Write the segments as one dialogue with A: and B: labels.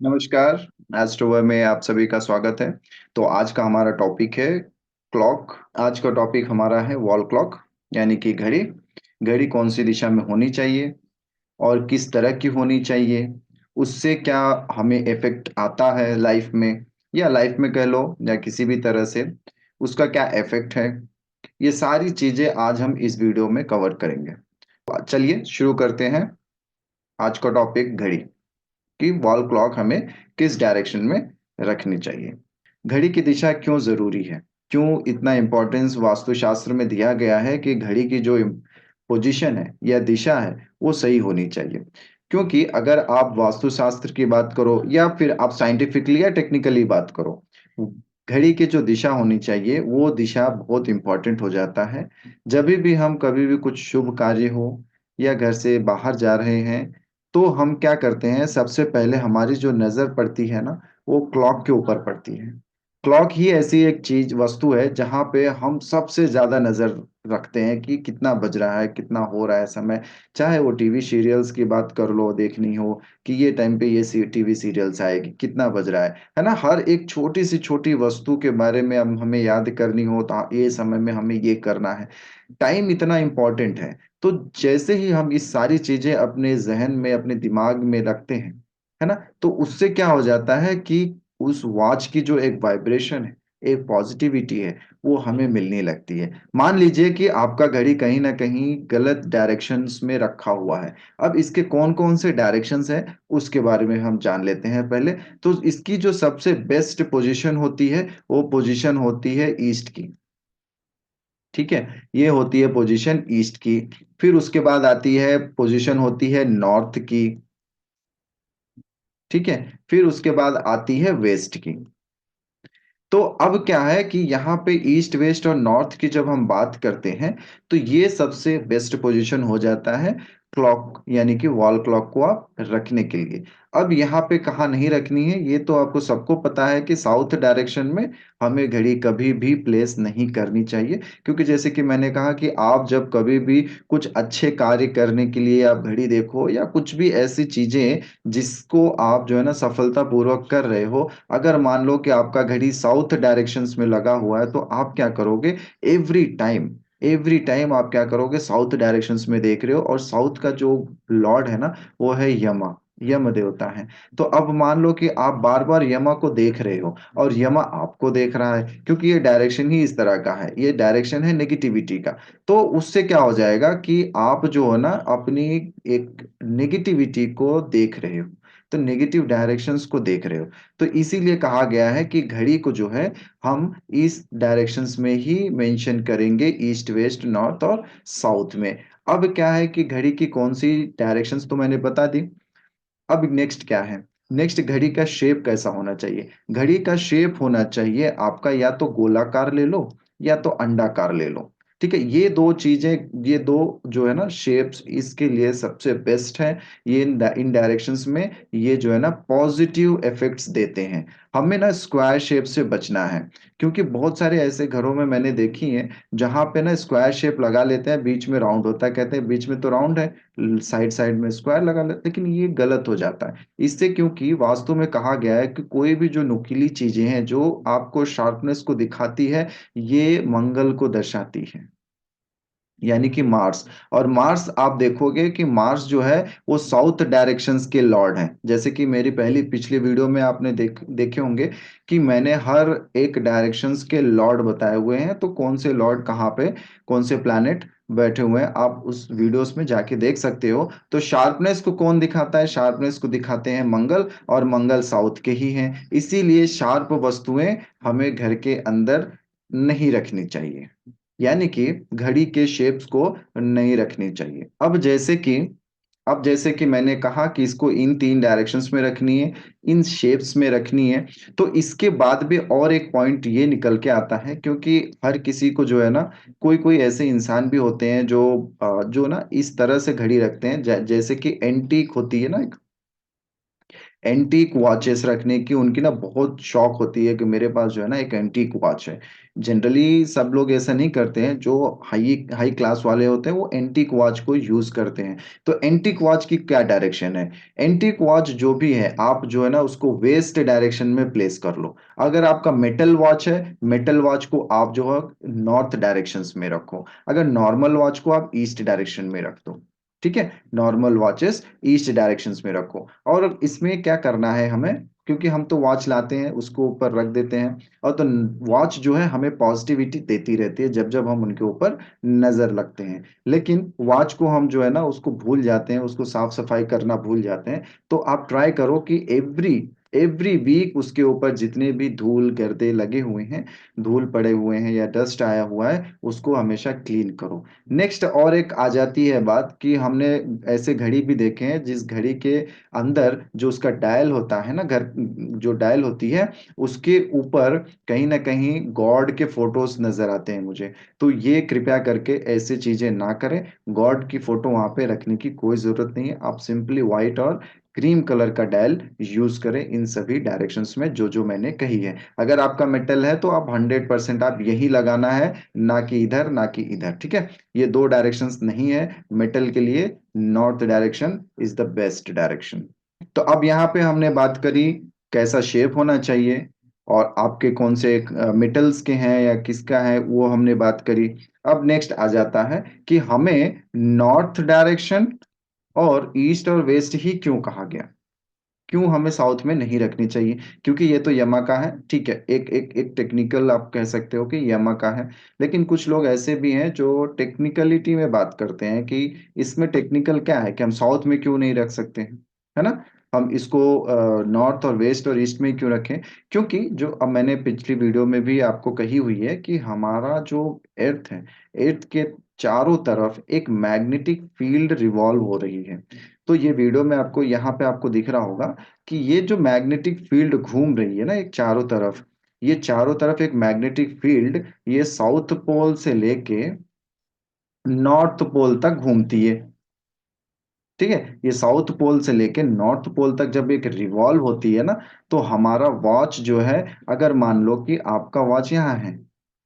A: नमस्कार, एस्ट्रोवर में आप सभी का स्वागत है। तो आज का हमारा टॉपिक है क्लॉक। आज का टॉपिक हमारा है वॉल क्लॉक, यानी कि घड़ी। घड़ी कौन सी दिशा में होनी चाहिए और किस तरह की होनी चाहिए, उससे क्या हमें इफ़ेक्ट आता है लाइफ में, या लाइफ में कह लो या किसी भी तरह से, उसका क्या इफ़ेक्ट है। ये सारी चीज़ें आज हम इस वीडियो में कवर करेंगे। चलिए शुरू करते हैं। आज का टॉपिक घड़ी, कि वॉल क्लॉक हमें किस डायरेक्शन में रखनी चाहिए। घड़ी की दिशा क्यों ज़रूरी है? क्यों इतना इम्पोर्टेंस वास्तुशास्त्र में दिया गया है कि घड़ी की जो पोजीशन है या दिशा है, वो सही होनी चाहिए। क्योंकि अगर आप वास्तुशास्त्र की बात करो या फिर आप साइंटिफिकली या टेक्निकली बात करो, घड़ी की जो दिशा होनी चाहिए, वो दिशा बहुत इम्पोर्टेंट हो जाता है। जभी भी हम कभी भी कुछ शुभ कार्य हो या घर से बाहर जा रहे हैं, तो हम क्या करते हैं, सबसे पहले हमारी जो नज़र पड़ती है ना, वो क्लॉक के ऊपर पड़ती है। क्लॉक ही ऐसी एक चीज़ वस्तु है जहाँ पे हम सबसे ज़्यादा नज़र रखते हैं कि कितना बज रहा है, कितना हो रहा है समय। चाहे वो टीवी सीरियल्स की बात कर लो, देखनी हो कि ये टाइम पे ये टीवी सीरियल्स आएगी, कितना बज रहा है ना? हर एक छोटी से छोटी वस्तु के बारे में हम हमें याद करनी हो तो ये समय में हमें ये करना है। टाइम इतना इम्पोर्टेंट है। तो जैसे ही हम इस सारी चीज़ें अपने ज़हन में, अपने दिमाग में रखते हैं, है ना? तो उससे क्या हो जाता है कि उस वॉच की जो एक वाइब्रेशन है, एक पॉज़िटिविटी है, वो हमें मिलने लगती है। मान लीजिए कि आपका घड़ी कहीं न कहीं गलत डायरेक्शंस में रखा हुआ है। अब इसके कौन-कौन से डायरेक्शंस हैं, उसके बारे में हम जान लेते हैं पहले। तो इसकी जो सबसे बेस्ट पोज़ीशन होती है, वो पोज़ीशन होती है ईस्ट की। ठीक है? ये होती है पोज़ीशन ईस्ट की। फिर उसके बाद आती है पोज़ीशन होती है नॉर्थ की, ठीक है? फिर उसके बाद आती है वेस्ट की। तो अब क्या है कि यहाँ पे ईस्ट, वेस्ट और नॉर्थ की जब हम बात करते हैं, तो ये सबसे बेस्ट पोज़ीशन हो जाता है क्लॉक, यानी कि वॉल क्लॉक को आप रखने के लिए। अब यहाँ पे कहाँ नहीं रखनी है, ये तो आपको सबको पता है कि साउथ डायरेक्शन में हमें घड़ी कभी भी प्लेस नहीं करनी चाहिए। क्योंकि जैसे कि मैंने कहा कि आप जब कभी भी कुछ अच्छे कार्य करने के लिए आप घड़ी देखो, या कुछ भी ऐसी चीज़ें जिसको आप जो है ना सफलतापूर्वक कर रहे हो, अगर मान लो कि आपका घड़ी साउथ डायरेक्शंस में लगा हुआ है, तो आप क्या करोगे, एवरी टाइम आप क्या करोगे, साउथ डायरेक्शंस में देख रहे हो, और साउथ का जो लॉर्ड है ना, वो है यमा, यम देवता है। तो अब मान लो कि आप बार-बार यमा को देख रहे हो और यमा आपको देख रहा है, क्योंकि ये डायरेक्शन ही इस तरह का है, ये डायरेक्शन है नेगेटिविटी का। तो उससे क्या हो जाएगा कि आप जो है ना अपनी एक नेगेटिविटी को देख रहे हो। तो नेगेटिव डायरेक्शंस को देख रहे हो। तो इसीलिए कहा गया है कि घड़ी को जो है हम इस डायरेक्शंस में ही मेंशन करेंगे, ईस्ट, वेस्ट, नॉर्थ और साउथ में। अब क्या है कि घड़ी की कौन-सी डायरेक्शंस तो मैंने बता दी। अब नेक्स्ट क्या है? नेक्स्ट घड़ी का शेप कैसा होना चाहिए? घड़ी का शेप होना चाहिए आपका या तो गोलाकार ले लो या तो अंडाकार ले लो। ठीक है? ये 2 चीज़ें, ये 2 जो है ना शेप्स इसके लिए सबसे बेस्ट है। ये इन डायरेक्शंस में ये जो है ना पॉज़िटिव इफ़ेक्ट्स देते हैं। हमें ना स्क्वायर शेप से बचना है, क्योंकि बहुत सारे ऐसे घरों में मैंने देखी हैं जहाँ पे ना स्क्वायर शेप लगा लेते हैं, बीच में राउंड होता है, कहते हैं बीच में तो राउंड है, साइड साइड में स्क्वायर लगा ले, लेकिन ये गलत हो जाता है। इससे, क्योंकि वास्तु में कहा गया है कि कोई भी जो नुकीली चीज़ें हैं, जो आपको शार्पनेस को दिखाती है, ये मंगल को दर्शाती हैं। यानी कि मार्स, और मार्स आप देखोगे कि मार्स जो है वो साउथ डायरेक्शंस के लॉर्ड हैं। जैसे कि मेरी पहली पिछली वीडियो में आपने देखे होंगे कि मैंने हर एक डायरेक्शंस के लॉर्ड बताए हुए हैं, तो कौन से लॉर्ड कहाँ पे, कौन से प्लैनेट बैठे हुए हैं, आप उस वीडियोस में जाके देख सकते हो। तो शार्पनेस को कौन दिखाता है? शार्पनेस को दिखाते हैं मंगल, और मंगल साउथ के ही हैं। इसीलिए शार्प वस्तुएं हमें घर के अंदर नहीं रखनी चाहिए। यानी कि घड़ी के शेप्स को नहीं रखनी चाहिए। अब जैसे कि मैंने कहा कि इसको इन 3 डायरेक्शंस में रखनी है, इन शेप्स में रखनी है, तो इसके बाद भी और एक पॉइंट ये निकल के आता है, क्योंकि हर किसी को जो है ना, कोई-कोई ऐसे इंसान भी होते हैं जो ना इस तरह से घड़ी रखते हैं, जैसे कि एंटीक होती है ना, एंटीक वॉचेस रखने की उनकी ना बहुत शौक होती है कि मेरे पास जो है ना एक एंटीक वॉच है। जनरली सब लोग ऐसा नहीं करते हैं, जो हाई हाई क्लास वाले होते हैं वो एंटीक वॉच को यूज करते हैं। तो एंटीक वॉच की क्या डायरेक्शन है? एंटीक वॉच जो भी है आप जो है ना उसको वेस्ट डायरेक्शन में प्लेस कर लो। अगर आपका मेटल वॉच है, मेटल वॉच को आप जो है नॉर्थ डायरेक्शन में रखो। अगर नॉर्मल वॉच को आप ईस्ट डायरेक्शन में रख दो। ठीक है, नॉर्मल वॉचेस ईस्ट डायरेक्शंस में रखो। और इसमें क्या करना है हमें, क्योंकि हम तो वॉच लाते हैं उसको ऊपर रख देते हैं, और तो वॉच जो है हमें पॉजिटिविटी देती रहती है जब जब हम उनके ऊपर नजर लगते हैं। लेकिन वॉच को हम जो है ना उसको भूल जाते हैं, उसको साफ सफाई करना भूल जाते हैं। तो आप ट्राई करो कि एवरी एवरी वीक उसके ऊपर जितने भी धूल गर्दे लगे हुए हैं, धूल पड़े हुए हैं या डस्ट आया हुआ है, उसको हमेशा क्लीन करो। नेक्स्ट और एक आ जाती है बात कि हमने ऐसे घड़ी भी देखे हैं जिस घड़ी के अंदर जो उसका डायल होता है ना, घर जो डायल होती है उसके ऊपर कहीं ना कहीं गॉड के फोटोज नजर आते हैं मुझे। तो ये कृपया करके ऐसे चीजें ना करें। गॉड की फोटो वहां पे रखने की कोई जरूरत नहीं है। आप सिंपली व्हाइट और क्रीम कलर का डायल यूज करें इन सभी डायरेक्शंस में जो जो मैंने कही है। अगर आपका मेटल है तो आप 100% आप यही लगाना है, ना कि इधर ना कि इधर। ठीक है, ये दो डायरेक्शंस नहीं है मेटल के लिए। North direction is the best direction. तो अब यहाँ पे हमने बात करी कैसा शेप होना चाहिए, और आपके कौन से मेटल्स के हैं या किसका है वो हमने बात करी। अब नेक्स्ट आ जाता है कि हमें नॉर्थ डायरेक्शन और ईस्ट और वेस्ट ही क्यों कहा गया, क्यों हमें साउथ में नहीं रखनी चाहिए? क्योंकि ये तो यमा का है, ठीक है, एक एक एक टेक्निकल आप कह सकते हो कि यमा का है। लेकिन कुछ लोग ऐसे भी हैं जो टेक्निकलिटी में बात करते हैं कि इसमें टेक्निकल क्या है कि हम साउथ में क्यों नहीं रख सकते हैं, है ना? हम इसको नॉर्थ और वेस्ट और ईस्ट में क्यों रखें? क्योंकि जो अब मैंने पिछली वीडियो में भी आपको कही हुई है कि हमारा जो अर्थ है, अर्थ के चारों तरफ एक मैग्नेटिक फील्ड रिवॉल्व हो रही है। तो ये वीडियो में आपको यहाँ पे आपको दिख रहा होगा कि ये जो मैग्नेटिक फील्ड घूम रही है ना एक चारों तरफ, ये चारों तरफ एक मैग्नेटिक फील्ड ये साउथ पोल से लेके नॉर्थ पोल तक घूमती है। ठीक है, ये साउथ पोल से लेके नॉर्थ पोल तक जब एक रिवॉल्व होती है ना, तो हमारा वॉच जो है, अगर मान लो कि आपका वॉच यहाँ है,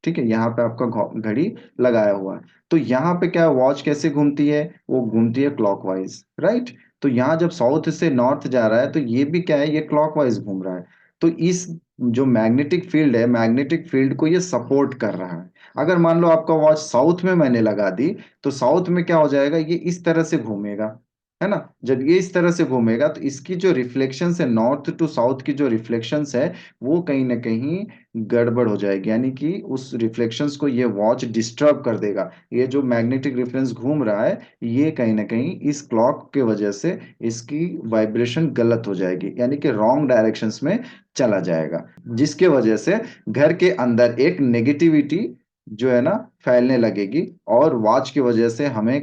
A: ठीक है, यहाँ पे आपका घड़ी लगाया हुआ है, तो यहाँ पे क्या वॉच कैसे घूमती है? वो घूमती है क्लॉकवाइज, राइट? तो यहाँ जब साउथ से नॉर्थ जा रहा है तो ये भी क्या है, ये क्लॉकवाइज घूम रहा है। तो इस जो मैग्नेटिक फील्ड है, मैग्नेटिक फील्ड को ये सपोर्ट कर रहा है। अगर मान लो आपका वॉच साउथ में मैंने लगा दी, तो साउथ में क्या हो जाएगा, ये इस तरह से घूमेगा, है ना? जब ये इस तरह से घूमेगा तो इसकी जो रिफ्लेक्शंस है, नॉर्थ टू साउथ की जो रिफ्लेक्शंस है, वो कहीं ना कहीं गड़बड़ हो जाएगी, यानी कि उस रिफ्लेक्शंस को ये वॉच डिस्टर्ब कर देगा। ये जो मैग्नेटिक रिफरेंस घूम रहा है, ये कहीं ना कहीं इस क्लॉक के वजह से इसकी वाइब्रेशन गलत हो जाएगी, यानी कि रॉन्ग डायरेक्शंस में चला जाएगा, जिसके वजह से घर के अंदर एक नेगेटिविटी जो है ना फैलने लगेगी, और वॉच की वजह से हमें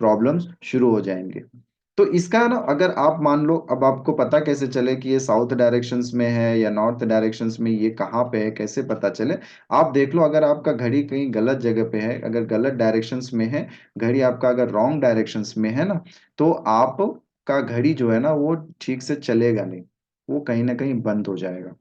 A: प्रॉब्लम्स शुरू हो जाएंगे। तो इसका ना अगर आप मान लो, अब आपको पता कैसे चले कि ये साउथ डायरेक्शंस में है या नॉर्थ डायरेक्शंस में, ये कहाँ पे है, कैसे पता चले? आप देख लो, अगर आपका घड़ी कहीं गलत जगह पे है, अगर गलत डायरेक्शंस में है घड़ी आपका, अगर रॉन्ग डायरेक्शंस में है ना, तो आपका घड़ी जो है ना वो ठीक से चलेगा नहीं, वो कहीं ना कहीं बंद हो जाएगा,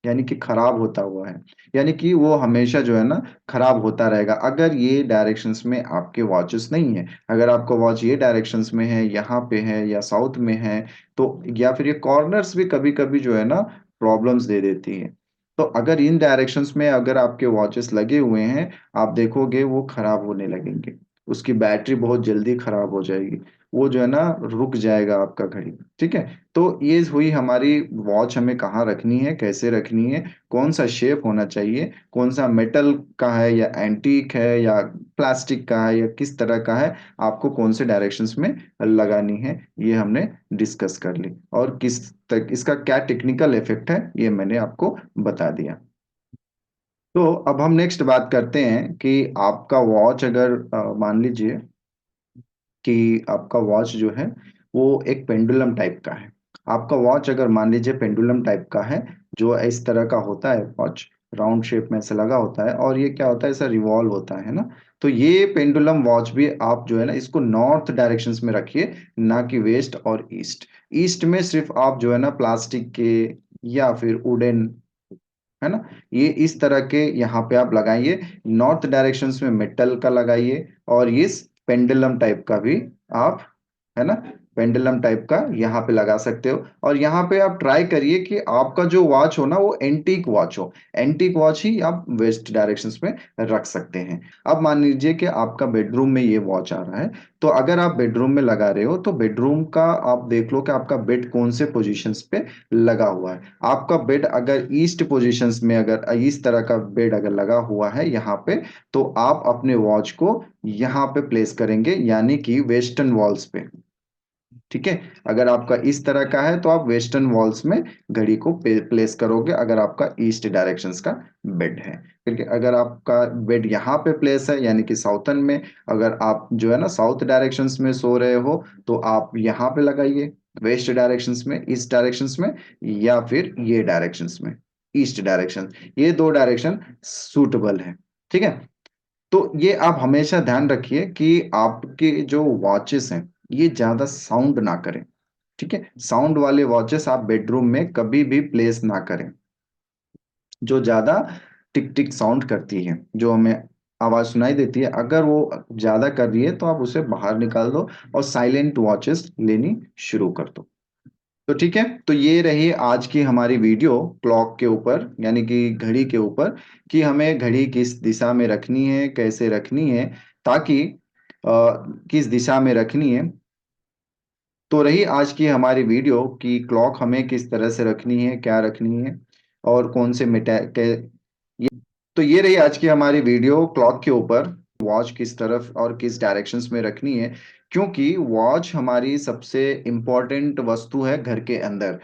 A: यानी कि खराब होता हुआ है, यानी कि वो हमेशा जो है ना खराब होता रहेगा अगर ये डायरेक्शंस में आपके वॉचेस नहीं है। अगर आपका वॉच ये डायरेक्शंस में है, यहाँ पे है या साउथ में है, तो या फिर ये कॉर्नर्स भी कभी कभी जो है ना प्रॉब्लम्स दे देती है। तो अगर इन डायरेक्शंस में अगर आपके वॉचेस लगे हुए हैं, आप देखोगे वो खराब होने लगेंगे, उसकी बैटरी बहुत जल्दी खराब हो जाएगी, वो जो है ना रुक जाएगा आपका घड़ी। ठीक है, तो ये हुई हमारी वॉच हमें कहाँ रखनी है, कैसे रखनी है, कौन सा शेप होना चाहिए, कौन सा मेटल का है या एंटीक है या प्लास्टिक का है या किस तरह का है, आपको कौन से डायरेक्शंस में लगानी है, ये हमने डिस्कस कर ली, और किस तक इसका क्या टेक्निकल इफेक्ट है ये मैंने आपको बता दिया। तो अब हम नेक्स्ट बात करते हैं कि आपका वॉच अगर मान लीजिए कि आपका वॉच जो है वो एक पेंडुलम टाइप का है। आपका वॉच अगर मान लीजिए पेंडुलम टाइप का है, जो इस तरह का होता है वॉच, राउंड शेप में से लगा होता है, और ये क्या होता है, ऐसा रिवॉल्व होता है ना। तो ये पेंडुलम वॉच भी आप जो है ना इसको नॉर्थ डायरेक्शंस में रखिए, ना कि वेस्ट और ईस्ट। ईस्ट में सिर्फ आप जो है ना प्लास्टिक के या फिर वुडन, है ना, ये इस तरह के यहाँ पे आप लगाइए। नॉर्थ डायरेक्शंस में मेटल का लगाइए, और इस पेंडुलम टाइप का भी आप, है ना, पेंडुलम टाइप का यहाँ पे लगा सकते हो। और यहाँ पे आप ट्राई करिए कि आपका जो वॉच हो ना वो एंटीक वॉच हो। एंटीक वॉच ही आप वेस्ट डायरेक्शंस में रख सकते हैं। अब मान लीजिए कि आपका बेडरूम में ये वॉच आ रहा है, तो अगर आप बेडरूम में लगा रहे हो तो बेडरूम का आप देख लो कि आपका बेड कौन से पोजीशंस पे लगा हुआ है। आपका बेड अगर ईस्ट पोजीशंस में, अगर इस तरह का बेड अगर लगा हुआ है यहाँ पे, तो आप अपने वॉच को यहाँ पे प्लेस करेंगे, यानी कि वेस्टर्न वॉल्स पे। ठीक है, अगर आपका इस तरह का है तो आप वेस्टर्न वॉल्स में घड़ी को प्लेस करोगे, अगर आपका ईस्ट डायरेक्शंस का बेड है। फिर अगर आपका बेड यहाँ पे प्लेस है यानी कि साउथर्न में, अगर आप जो है ना साउथ डायरेक्शंस में सो रहे हो, तो आप यहाँ पे लगाइए वेस्ट डायरेक्शंस में, ईस्ट डायरेक्शंस में, या फिर ये डायरेक्शंस में, ईस्ट डायरेक्शन। ये दो डायरेक्शन सूटेबल है। ठीक है, तो ये आप हमेशा ध्यान रखिए कि आपके जो वॉचेस हैं ये ज्यादा साउंड ना करें। ठीक है, साउंड वाले वॉचेस आप बेडरूम में कभी भी प्लेस ना करें, जो ज्यादा टिक टिक साउंड करती है, जो हमें आवाज सुनाई देती है। अगर वो ज्यादा कर रही है तो आप उसे बाहर निकाल दो और साइलेंट वॉचेस लेनी शुरू कर दो। तो ठीक है, तो ये रही आज की हमारी वीडियो क्लॉक के ऊपर, यानी कि घड़ी के ऊपर, कि हमें घड़ी किस दिशा में रखनी है, कैसे रखनी है, ताकि किस दिशा में रखनी है। तो रही आज की हमारी वीडियो कि क्लॉक हमें किस तरह से रखनी है, क्या रखनी है, और कौन से तो ये रही आज की हमारी वीडियो क्लॉक के ऊपर, वॉच किस तरफ और किस डायरेक्शंस में रखनी है। क्योंकि वॉच हमारी सबसे इम्पोर्टेंट वस्तु है घर के अंदर।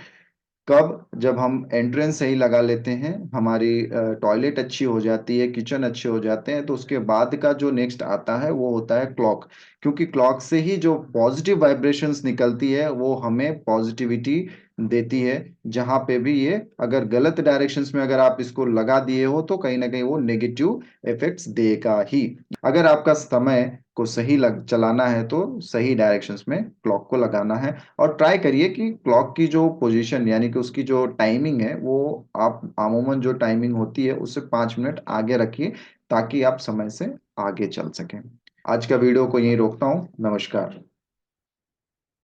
A: कब? जब हम एंट्रेंस सही लगा लेते हैं, हमारी टॉयलेट अच्छी हो जाती है, किचन अच्छे हो जाते हैं, तो उसके बाद का जो नेक्स्ट आता है वो होता है क्लॉक। क्योंकि क्लॉक से ही जो पॉजिटिव वाइब्रेशंस निकलती है वो हमें पॉजिटिविटी देती है। जहां पे भी ये अगर गलत डायरेक्शंस में अगर आप इसको लगा दिए हो तो कहीं ना कहीं वो नेगेटिव इफेक्ट्स देगा ही। अगर आपका समय को सही चलाना है तो सही डायरेक्शंस में क्लॉक को लगाना है। और ट्राई करिए कि क्लॉक की जो पोजीशन यानी कि उसकी जो टाइमिंग है वो आप अमूमन जो टाइमिंग होती है उससे 5 मिनट आगे रखिए, ताकि आप समय से आगे चल सकें। आज का वीडियो को यहीं रोकता हूँ। नमस्कार।